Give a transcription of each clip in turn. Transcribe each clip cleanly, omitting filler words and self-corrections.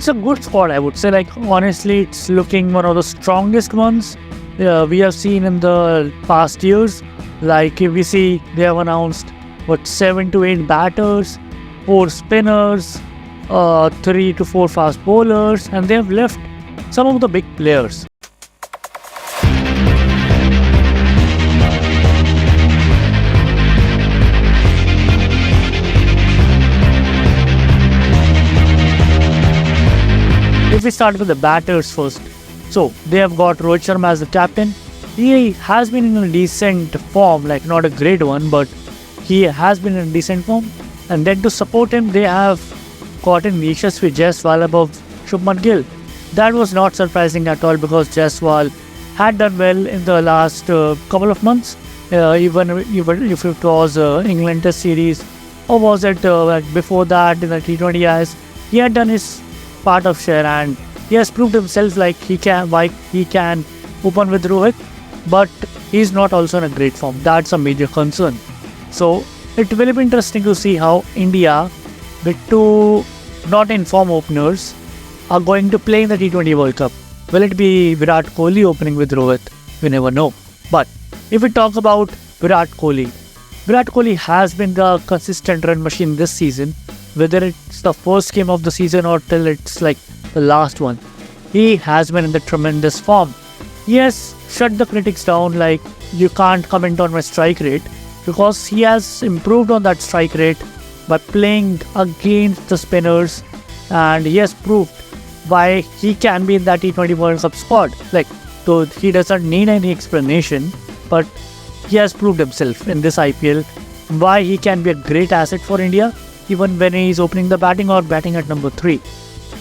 it's a good squad, I would say. Like, honestly, it's looking one of the strongest ones we have seen in the past years. Like, if we see, they have announced 7 to 8 batters, 4 spinners, 3 to 4 fast bowlers, and they have left some of the big players. If we start with the batters first, so they have got Rohit Sharma as the captain. He has been in a decent form, like not a great one, but he has been in a decent form. And then to support him, they have gotten Yashasvi Jaiswal above Shubman Gill. That was not surprising at all because Jaiswal had done well in the last couple of months, even if it was England Test series, or was it like before that in the T20s. He had done his part of share and he has proved himself like he can open with Rohit, but he's not also in a great form. That's a major concern. So it will be interesting to see how India with two not in form openers are going to play in the T20 World Cup. Will it be Virat Kohli opening with Rohit? We never know. But if we talk about Virat Kohli has been the consistent run machine this season. Whether it's the first game of the season or till it's like the last one, he has been in the tremendous form. Yes, shut the critics down, like you can't comment on my strike rate, because he has improved on that strike rate by playing against the spinners, and he has proved why he can be in that T20 World Cup squad. Like, though he doesn't need any explanation, but he has proved himself in this IPL why he can be a great asset for India, even when he is opening the batting or batting at number 3.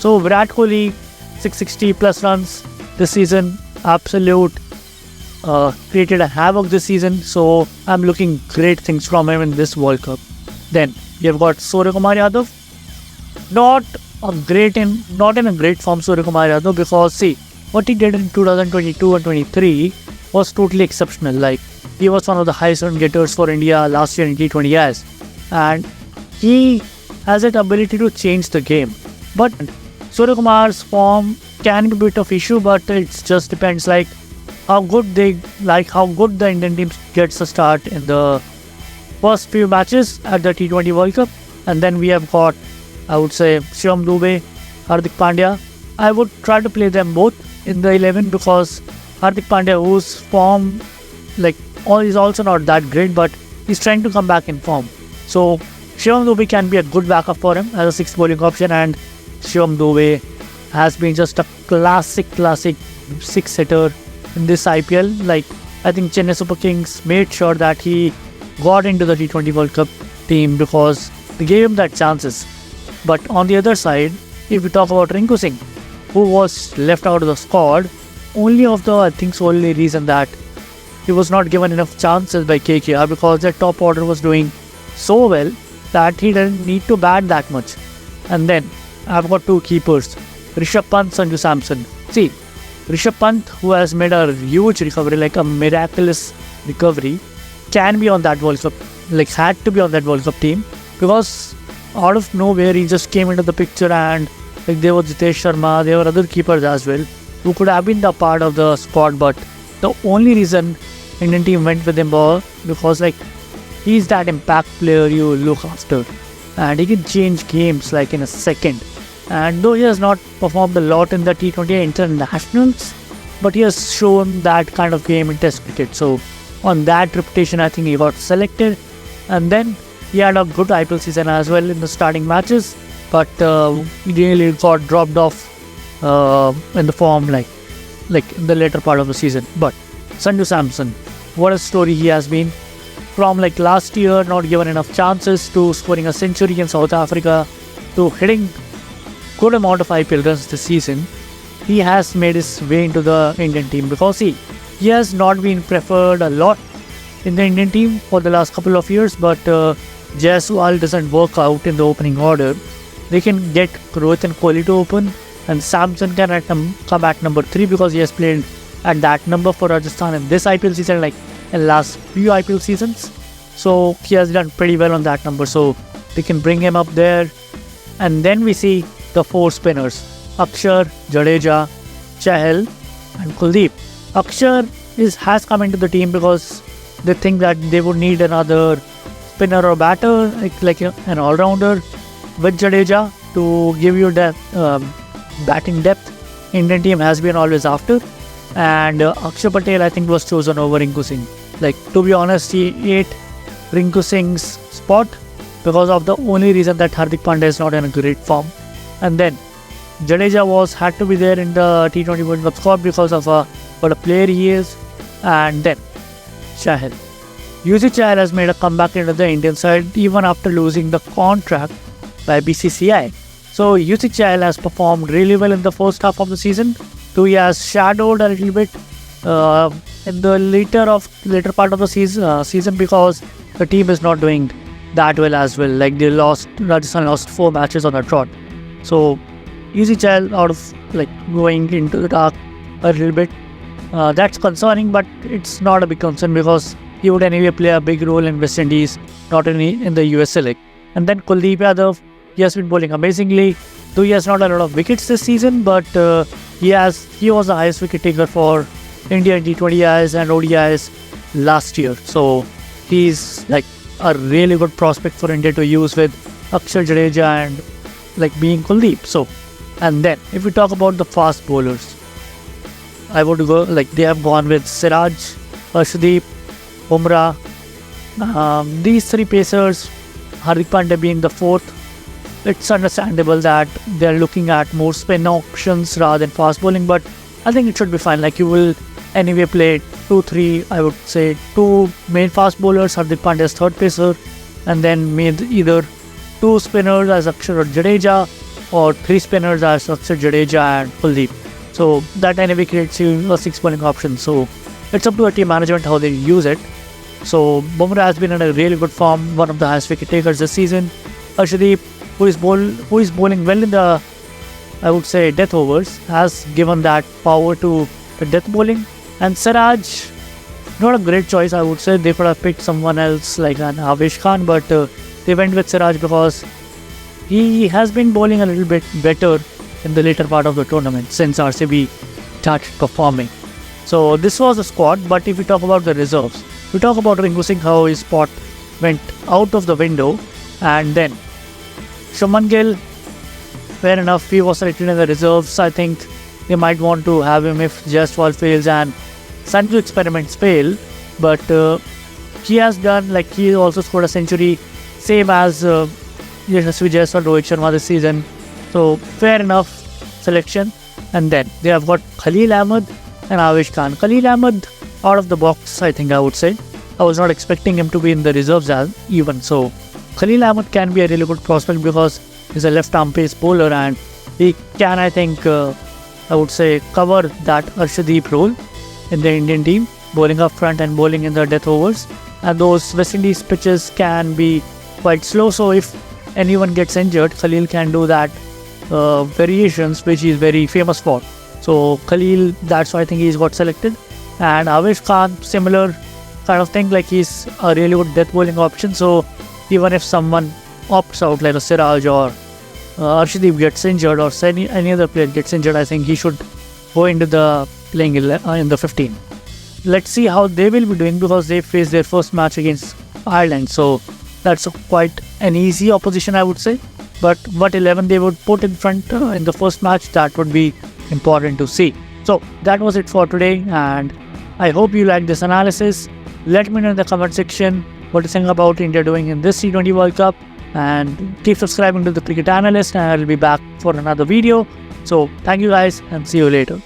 So Virat Kohli, 660 plus runs this season, absolute created a havoc this season. So I'm looking great things from him in this World Cup. Then we have got Suryakumar Yadav, not in a great form. Suryakumar Yadav, because see what he did in 2022 and 23 was totally exceptional. Like, he was one of the highest run getters for India last year in T20s, and he has that ability to change the game. But Suryakumar's form can be a bit of issue, but it just depends like how good the Indian team gets a start in the first few matches at the T20 World Cup. And then we have got, I would say, Shivam Dube, Hardik Pandya. I would try to play them both in the 11 because Hardik Pandya, whose form is also not that great, but he's trying to come back in form. So Shivam Dube can be a good backup for him as a 6th bowling option, and Shivam Dube has been just a classic 6-hitter in this IPL. Like, I think Chennai Super Kings made sure that he got into the T20 World Cup team because they gave him that chances. But on the other side, if we talk about Rinku Singh, who was left out of the squad, only reason that he was not given enough chances by KKR because the top order was doing so well that he didn't need to bat that much. And then I've got two keepers, Rishabh Pant, Sanju, Samson. See, Rishabh Pant, who has made a huge recovery, like a miraculous recovery, can be on that World Cup, had to be on that World Cup team, because out of nowhere he just came into the picture, and there was Jitesh Sharma, there were other keepers as well who could have been the part of the squad, but the only reason Indian team went with him was because he's that impact player you look after, and he can change games in a second. And though he has not performed a lot in the T20 internationals, but he has shown that kind of game in Test cricket. So on that reputation, I think he got selected, and then he had a good IPL season as well in the starting matches, but he really got dropped off in the form in the later part of the season. But Sanju Samson, what a story he has been. From last year, not given enough chances, to scoring a century in South Africa, to hitting good amount of IPL runs this season, he has made his way into the Indian team, because he has not been preferred a lot in the Indian team for the last couple of years. But Jaiswal doesn't work out in the opening order. They can get Rohit and Kohli to open, and Samson can come at number 3 because he has played at that number for Rajasthan in this IPL season, in last few IPL seasons. So he has done pretty well on that number, so they can bring him up there. And then we see the 4 spinners. Akshar, Jadeja, Chahal, and Kuldeep. Akshar has come into the team because they think that they would need another spinner or batter, an all-rounder with Jadeja to give you that batting depth Indian team has been always after. And Akshar Patel, I think, was chosen over Rinku Singh. To be honest, he ate Rinku Singh's spot because of the only reason that Hardik Pandya is not in a great form. And then Jadeja had to be there in the T20 World Cup squad because of what a player he is. And then Chahal. Chahal has made a comeback into the Indian side even after losing the contract by BCCI. So Chahal has performed really well in the first half of the season. Though he has shadowed a little bit in the later part of the season because the team is not doing that well as well. Rajasthan lost 4 matches on a trot. So Chahal out of going into the dark a little bit. That's concerning, but it's not a big concern because he would anyway play a big role in West Indies, not only in the USL League. And then Kuldeep Yadav, he has been bowling amazingly. Though he has not a lot of wickets this season, but he was the highest wicket taker for India in T20Is and ODIs last year. So he's a really good prospect for India to use with Akshar, Jadeja and being Kuldeep. So, and then if we talk about the fast bowlers, I would go they have gone with Siraj, Arshdeep, Bumrah. These 3 pacers, Hardik Pandya being the 4th. It's understandable that they're looking at more spin options rather than fast bowling, but I think it should be fine. You will anyway play 2-3, I would say 2 main fast bowlers, Hardik Pandya as 3rd pacer, and then made either 2 spinners as Akshar or Jadeja, or 3 spinners as Akshar, Jadeja and Kuldeep. So that anyway creates you a 6 bowling option. So it's up to a team management how they use it. So Bumrah has been in a really good form, one of the highest wicket takers this season. Arshdeep, who is bowling well in the, I would say, death overs, has given that power to the death bowling. And Siraj, not a great choice, I would say. They could have picked someone else like an Avesh Khan, but they went with Siraj because he has been bowling a little bit better in the later part of the tournament since RCB started performing. So this was the squad, but if we talk about the reserves, we talk about Rinku Singh, how his spot went out of the window, and then Shubman Gill, fair enough, he was selected in the reserves. I think they might want to have him if Jaiswal fails and Sanju experiments fail. But he has done, he also scored a century, same as Yashasvi Jaiswal, Rohit Sharma this season. So fair enough selection. And then they have got Khalil Ahmed and Avesh Khan. Khalil Ahmed out of the box, I think I would say. I was not expecting him to be in the reserves even. So Khalil Ahmed can be a really good prospect because he's a left-arm pace bowler and he can, I think, I would say, cover that Arshdeep role in the Indian team, bowling up front and bowling in the death overs. And those West Indies pitches can be quite slow, so if anyone gets injured, Khalil can do that variations which he is very famous for. So Khalil, that's why I think he's got selected. And Avesh Khan, similar kind of thing, he's a really good death bowling option. So even if someone opts out like a Siraj or Arshdeep gets injured or any other player gets injured, I think he should go into the playing in the 15. Let's see how they will be doing because they face their first match against Ireland. So that's quite an easy opposition, I would say. But what 11 they would put in front in the first match, that would be important to see. So that was it for today, and I hope you liked this analysis. Let me know in the comment section what you think about India doing in this T20 World Cup, and keep subscribing to the Cricket Analyst, and I'll be back for another video. So thank you guys and see you later.